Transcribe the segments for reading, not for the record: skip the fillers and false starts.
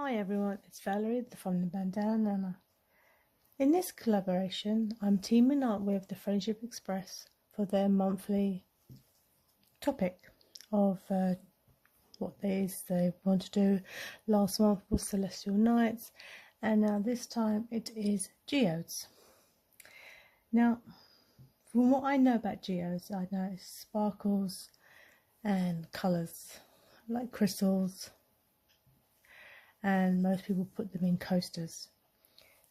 Hi everyone, it's Valerie from the Bandana Nana. In this collaboration, I'm teaming up with the Friendship Express for their monthly topic of what they want to do. Last month was Celestial Nights, and now this time it is geodes. Now, from what I know about geodes, I know it's sparkles and colours, like crystals, and most people put them in coasters.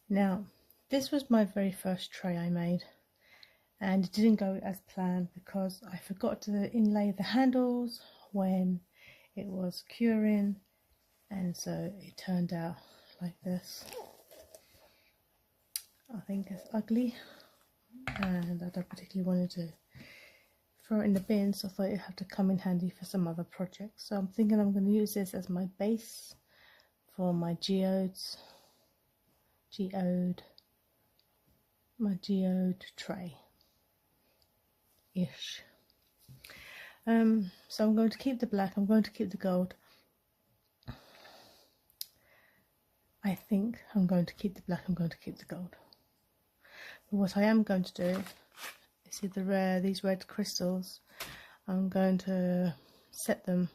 Now, this was my very first tray I made, and it didn't go as planned because I forgot to inlay the handles when it was curing, and so it turned out like this. I think it's ugly, and I don't particularly want to throw it in the bin, so I thought it'd have to come in handy for some other projects. So I'm thinking I'm going to use this as my base for my my geode tray ish. So I'm going to keep the black, I'm going to keep the gold. I think I'm going to keep the black, I'm going to keep the gold. But what I am going to do is see these red crystals, I'm going to set them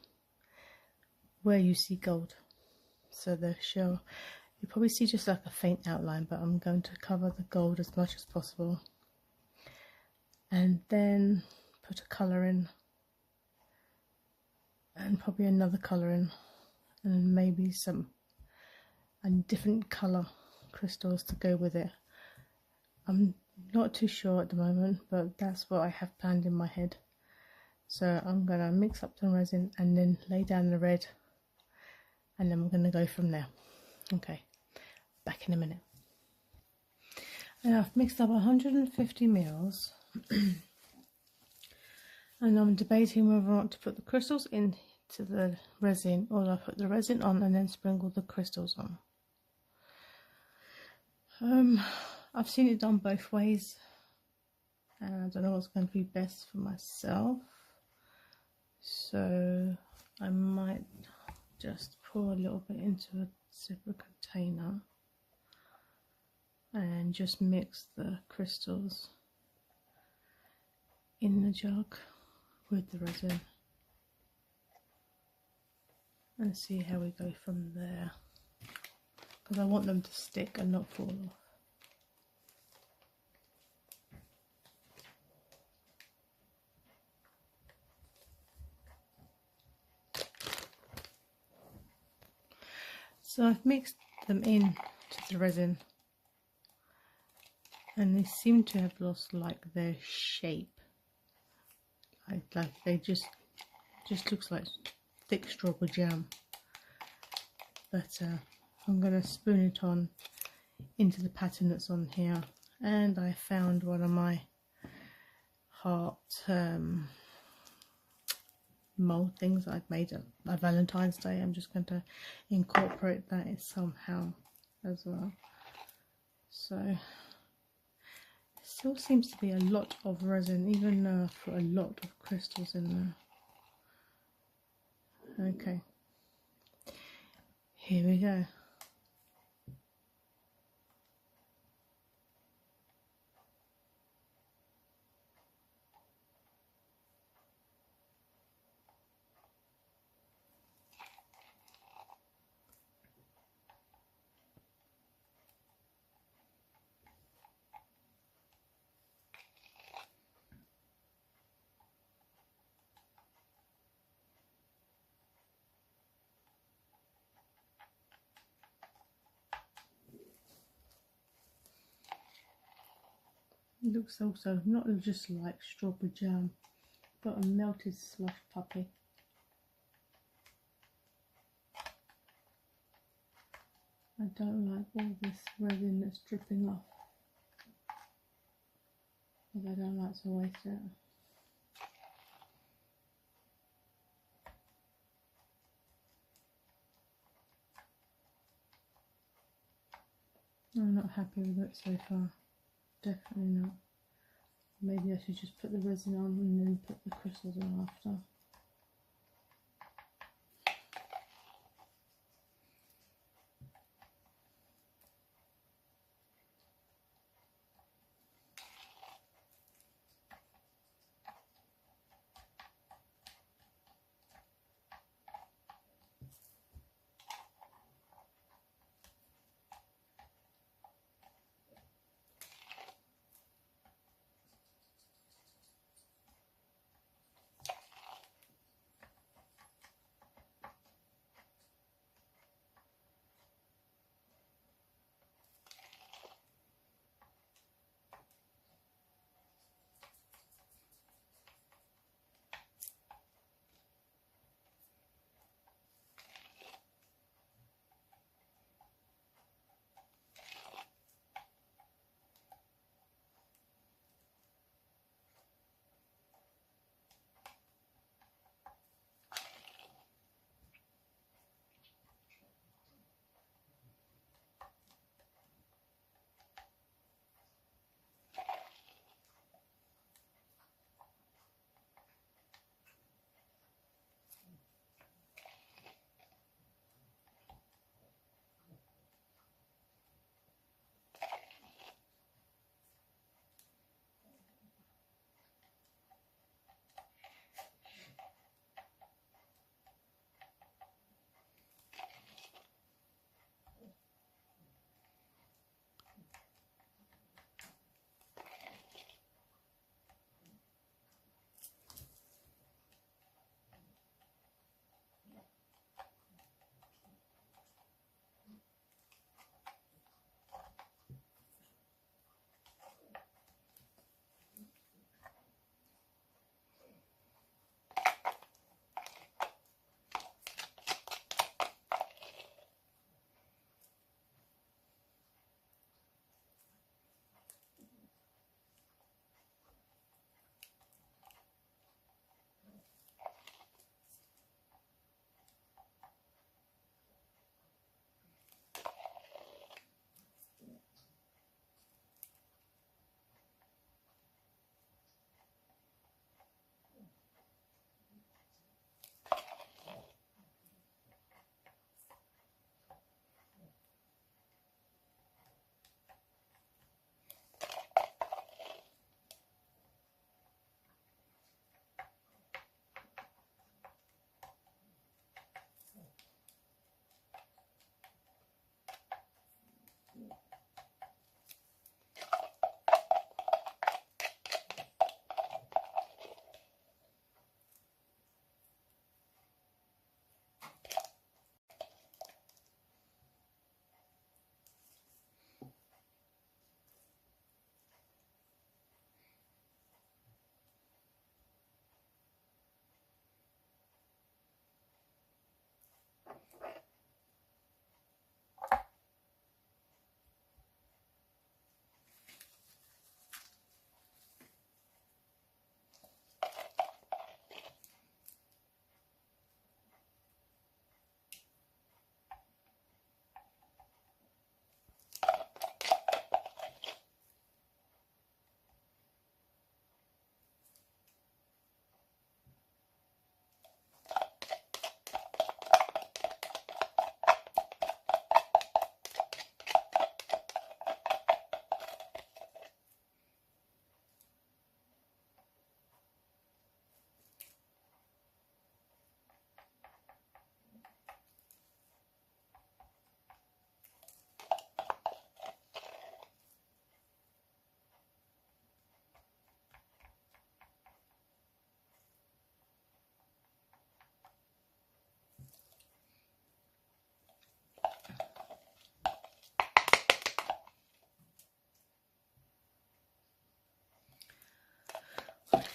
where you see gold. So they'll show, you probably see just like a faint outline, but I'm going to cover the gold as much as possible. And then put a colour in, and probably another colour in, and maybe some different colour crystals to go with it. I'm not too sure at the moment, but that's what I have planned in my head. So I'm going to mix up the resin and then lay down the red, and then we're going to go from there. Okay, back in a minute. And I've mixed up 150 mils and I'm debating whether I want to put the crystals into the resin, or I put the resin on and then sprinkle the crystals on. I've seen it done both ways, and I don't know what's going to be best for myself, so I might just pour a little bit into a separate container and just mix the crystals in the jug with the resin and see how we go from there, because I want them to stick and not fall off. So I've mixed them in to the resin, and they seem to have lost like their shape. Like they just looks like thick strawberry jam. But I'm gonna spoon it on into the pattern that's on here, and I found one of my heart mold things I've made at Valentine's Day. I'm just going to incorporate that somehow as well. So it still seems to be a lot of resin, even though I've put a lot of crystals in there. Okay, here we go. It looks also not just like strawberry jam, but a melted slush puppy. I don't like all this resin that's dripping off, because I don't like to waste it. I'm not happy with it so far. Definitely not. Maybe I should just put the resin on and then put the crystals on after.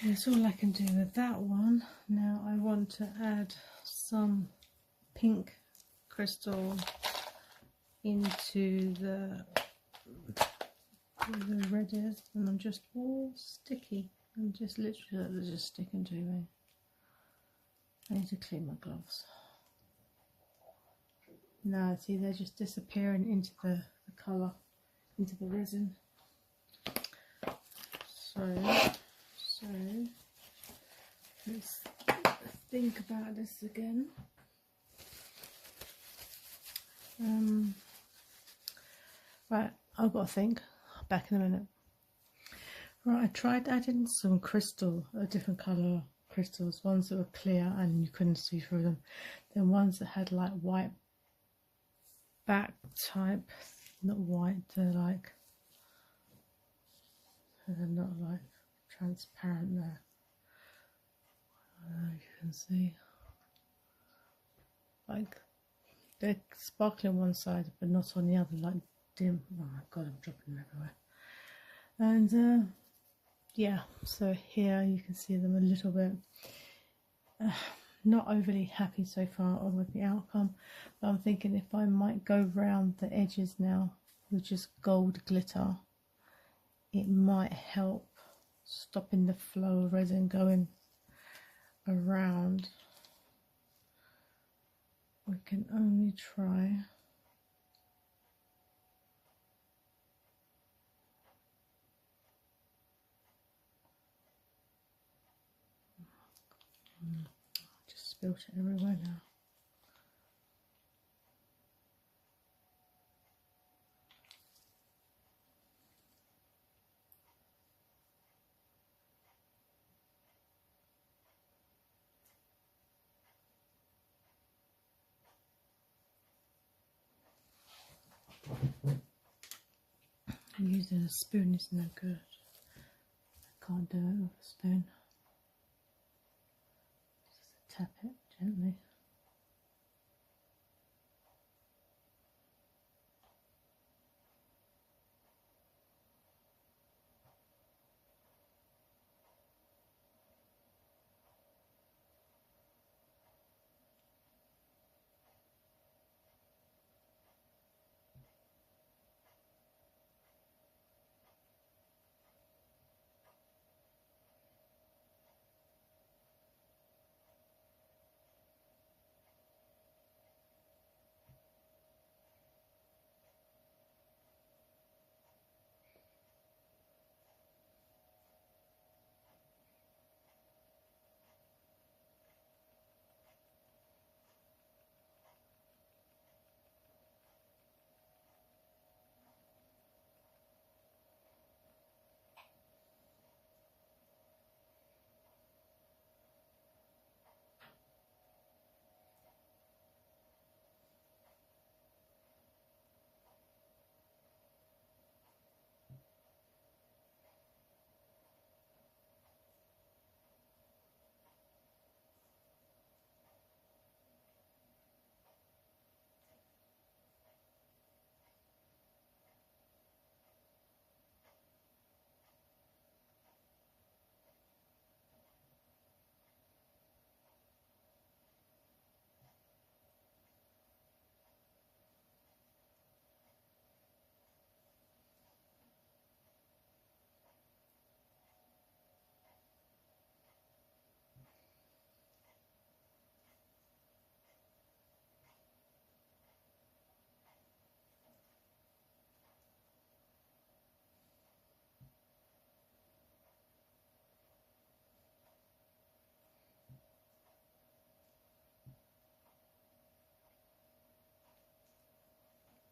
That's all I can do with that one. Now I want to add some pink crystal into the red is, and I'm just all sticky. I'm just literally, they're just sticking to me. I need to clean my gloves. Now see, they're just disappearing into the colour, into the resin. So let's think about this again. Right, I've got to think. Back in a minute. Right, I tried adding some crystal, a different colour crystals, ones that were clear and you couldn't see through them. Then ones that had like white back type, not white, they're not like transparent there. You can see like they're sparkling on one side but not on the other, like dim. Oh my god, I'm dropping them everywhere. And yeah, so here you can see them a little bit. Not overly happy so far with the outcome, but I'm thinking if I might go round the edges now with just gold glitter, it might help stopping the flow of resin going around. We can only try. Just spilled it everywhere now. Using a spoon is no good. I can't do it with a spoon. Just tap it gently.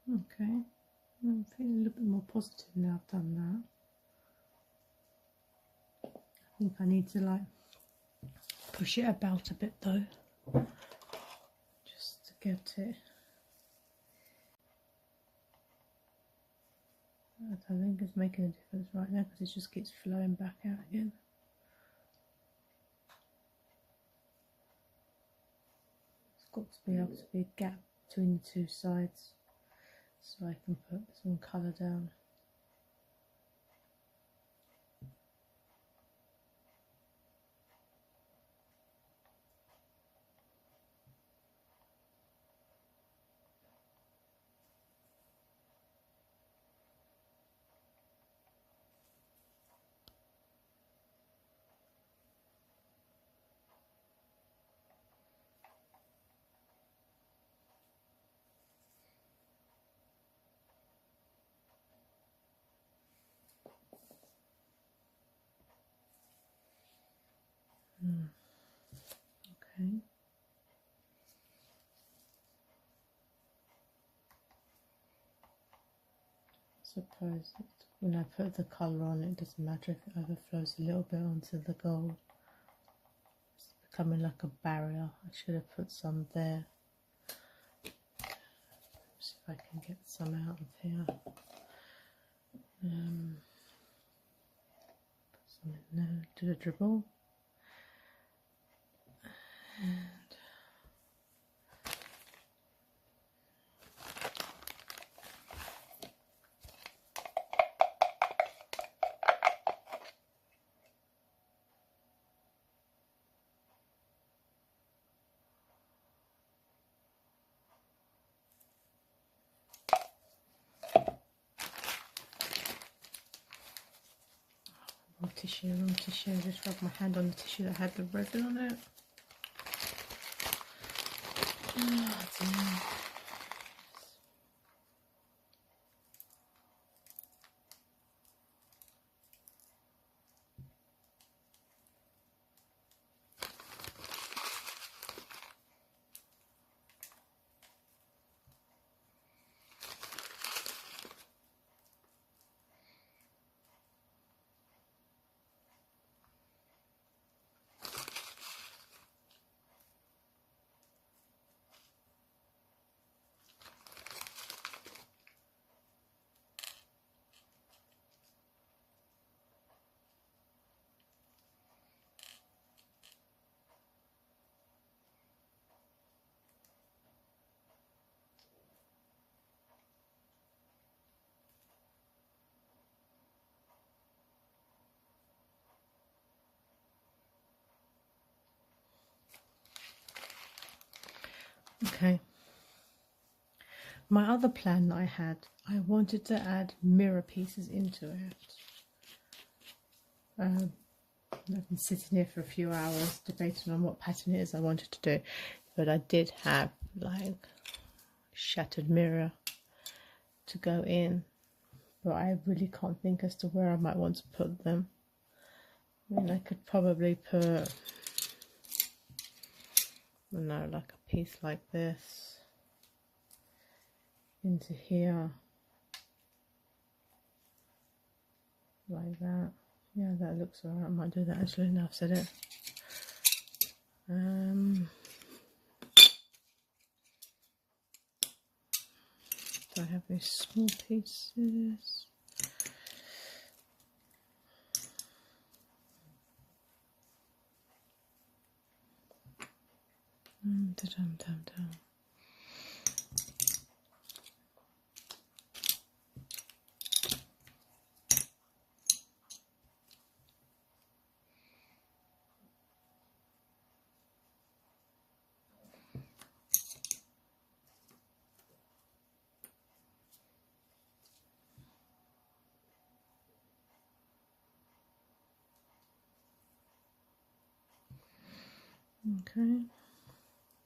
Okay, I'm feeling a little bit more positive now I've done that. I think I need to like push it about a bit though, just to get it. I don't think it's making a difference right now because it just keeps flowing back out again. It's got to be able to be a gap between the two sides so I can put some colour down. Okay. Suppose that when I put the colour on, it doesn't matter if it overflows a little bit onto the gold. It's becoming like a barrier. I should have put some there. See if I can get some out of here. Put some in there, do the dribble. And wrong tissue, just rub my hand on the tissue that had the resin on it. Oh dear. Okay. My other plan that I had, I wanted to add mirror pieces into it. I've been sitting here for a few hours debating on what pattern it is I wanted to do, but I did have like shattered mirror to go in, but I really can't think as to where I might want to put them. I mean, I could probably put, I don't know, like a piece like this into here, like that. Yeah, that looks alright. I might do that actually, now I've said it. Do I have these small pieces? Da-dum-dum-dum. Okay,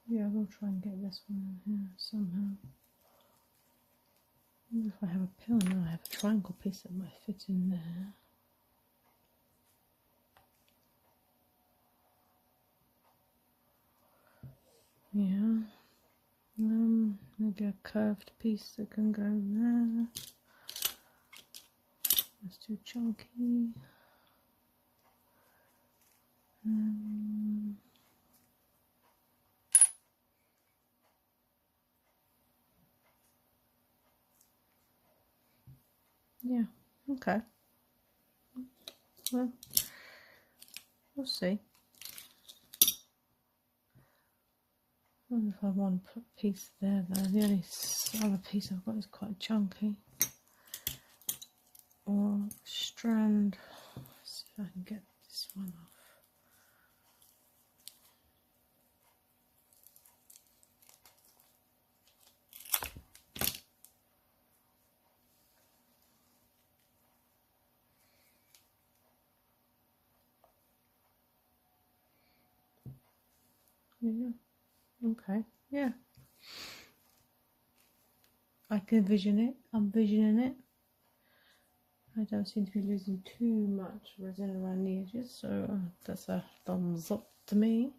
yeah, we'll try and get this one in here somehow. If I have a pill now, I have a triangle piece that might fit in there. Yeah, maybe a curved piece that can go there. That's too chunky. Yeah, okay. Well, we'll see. I wonder if I want to put a piece there though. The only other piece I've got is quite chunky. Or strand. Let's see if I can get this one off. Yeah, okay, yeah. I can envision it, I'm visioning it. I don't seem to be losing too much resin around the edges, so that's a thumbs up to me.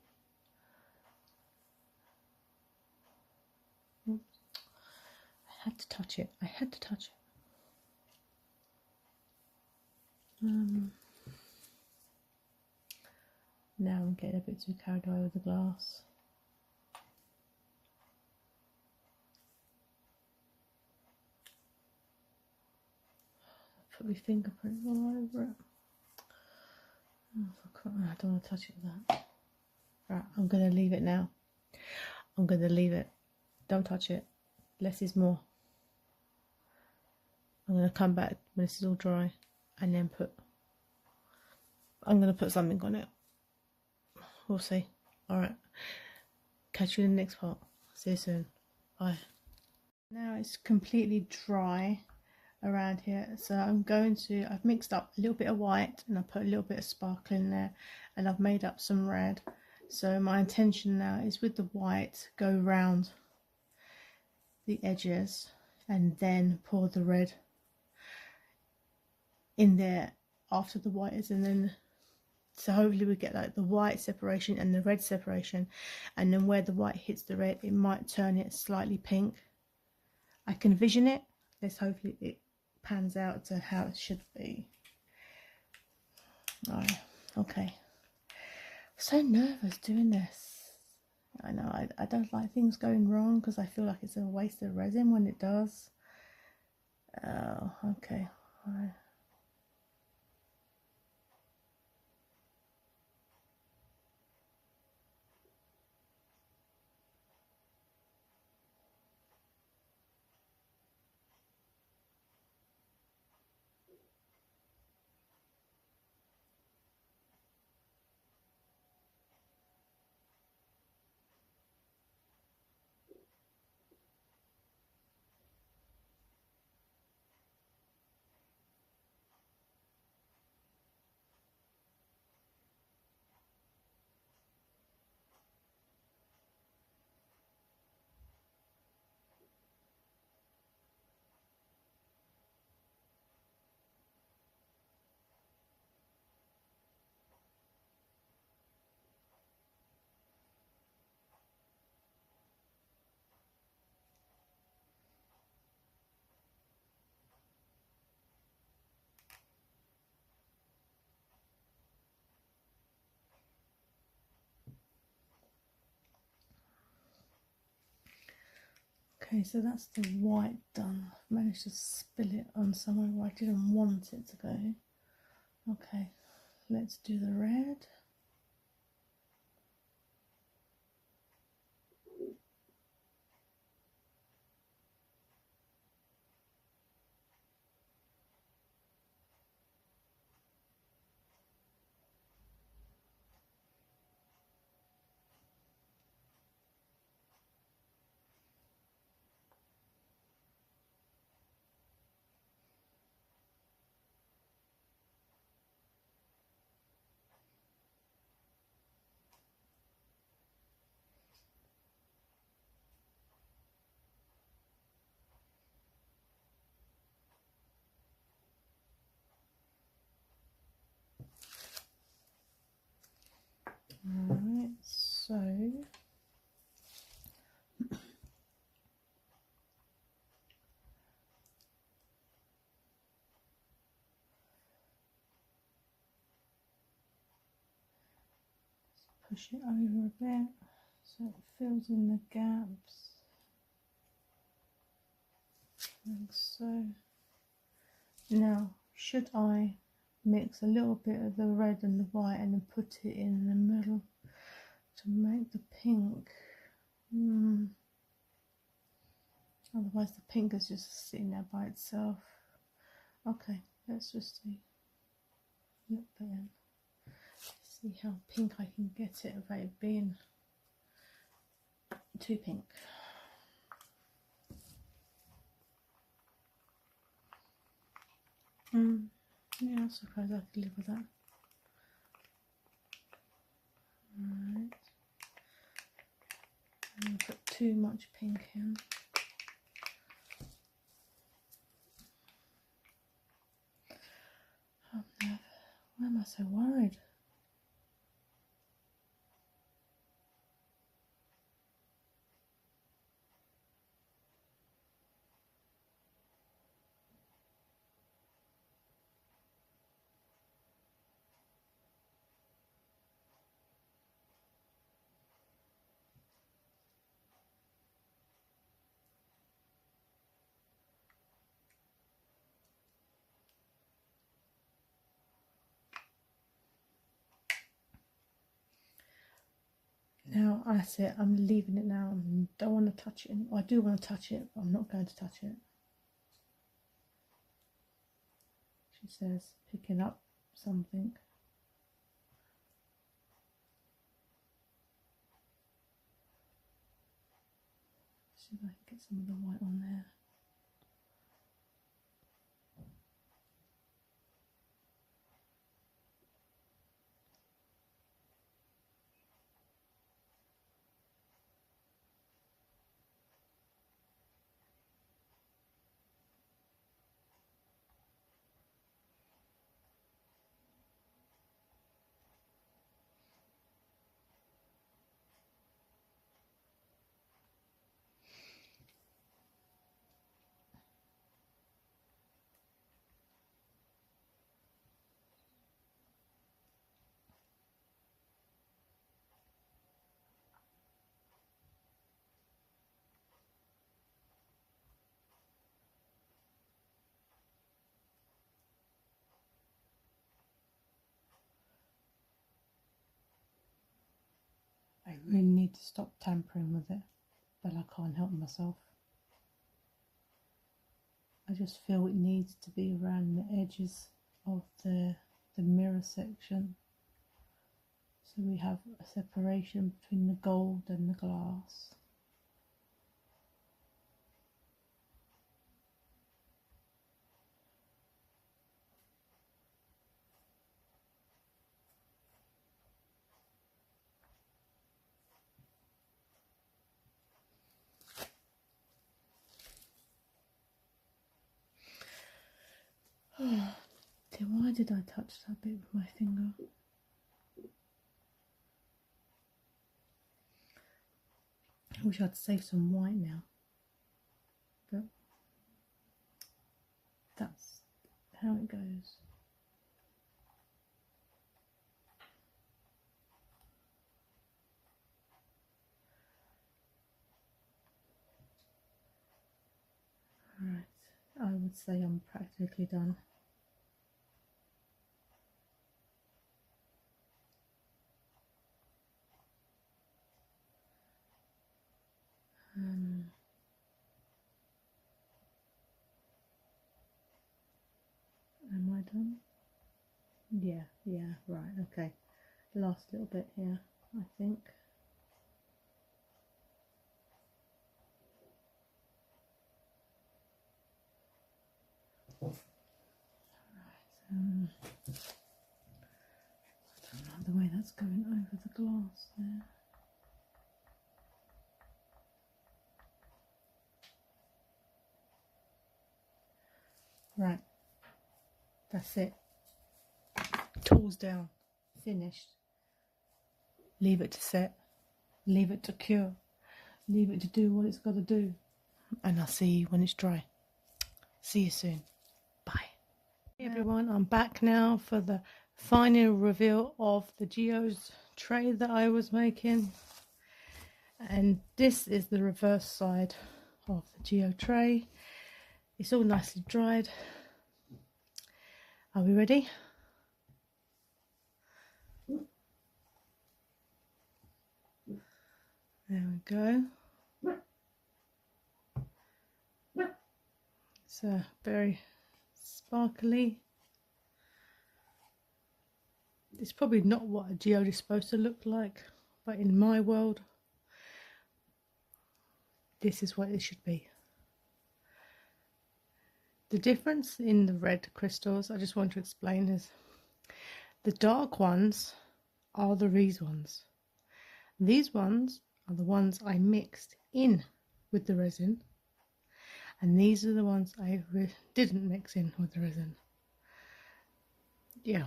Oops. I had to touch it. I had to touch it. Now I'm getting a bit too carried away with the glass. Put my fingerprint all over it. Oh, I don't want to touch it with that. Right, I'm going to leave it now. I'm going to leave it. Don't touch it. Less is more. I'm going to come back when this is all dry and then I'm going to put something on it. We'll see. Alright. Catch you in the next part. See you soon. Bye. Now it's completely dry around here, so I've mixed up a little bit of white and I put a little bit of sparkle in there, and I've made up some red. So my intention now is with the white, go round the edges and then pour the red in there after the white is, and then so hopefully we get like the white separation and the red separation, and then where the white hits the red it might turn it slightly pink. I can vision it. Let's hopefully it pans out to how it should be. Alright, okay. So nervous doing this. I know I don't like things going wrong because I feel like it's a waste of resin when it does. Oh, okay. Alright. Okay, so that's the white done. I've managed to spill it on somewhere where I didn't want it to go. Okay, let's do the red. Alright, so push it over a bit so it fills in the gaps, like so. Now, should I mix a little bit of the red and the white and then put it in the middle to make the pink? Otherwise the pink is just sitting there by itself. Okay, let's just see. Look there. See how pink I can get it without it being too pink. Yeah, I suppose I could live with that. Alright. I don't put too much pink in. Oh no, why am I so worried? Now that's it, I'm leaving it now. I don't want to touch it. I do want to touch it, but I'm not going to touch it. She says, picking up something. See if I can get some of the white on there. I really need to stop tampering with it, but I can't help myself. I just feel it needs to be around the edges of the mirror section, so we have a separation between the gold and the glass. Why did I touch that bit with my finger? I wish I'd saved some white now, but that's how it goes. Right, I would say I'm practically done. Am I done? Yeah, right, okay. Last little bit here, I think. Right, I don't like the way that's going over the glass there. Right, that's it. Tools down, finished. Leave it to set, leave it to cure, leave it to do what it's got to do, and I'll see you when it's dry. See you soon. Bye. Hey everyone, I'm back now for the final reveal of the geodes tray that I was making, and this is the reverse side of the geode tray. It's all nicely dried. Are we ready? There we go. It's very sparkly. It's probably not what a geode is supposed to look like, but in my world, this is what it should be. The difference in the red crystals, I just want to explain, is the dark ones are the these ones. These ones are the ones I mixed in with the resin, and these are the ones I didn't mix in with the resin. Yeah,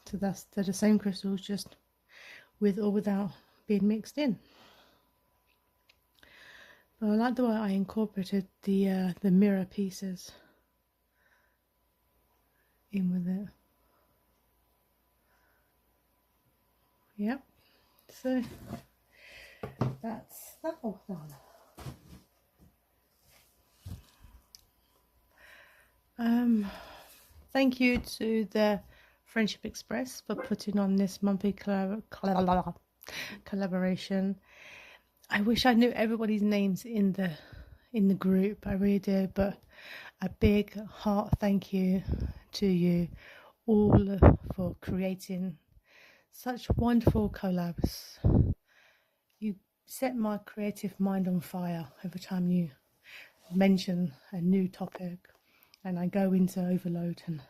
so they're the same crystals, just with or without being mixed in. But I like the way I incorporated the mirror pieces in with it. Yep, so that's that all done. Thank you to the Friendship Express for putting on this monthly collaboration. I wish I knew everybody's names in the group. I really do. But a big heart thank you to you all for creating such wonderful collabs. You set my creative mind on fire every time you mention a new topic, and I go into overload. And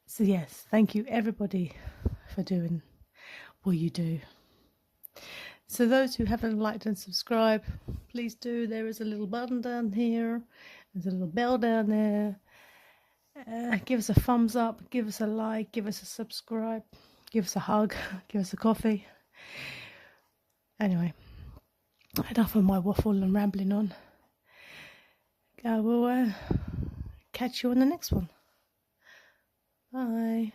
so yes, thank you everybody for doing what you do. So those who haven't liked and subscribed, please do. There is a little button down here, there's a little bell down there. Give us a thumbs up, give us a like, give us a subscribe, give us a hug, give us a coffee. Anyway, enough of my waffle and rambling on. I will catch you on the next one. Bye.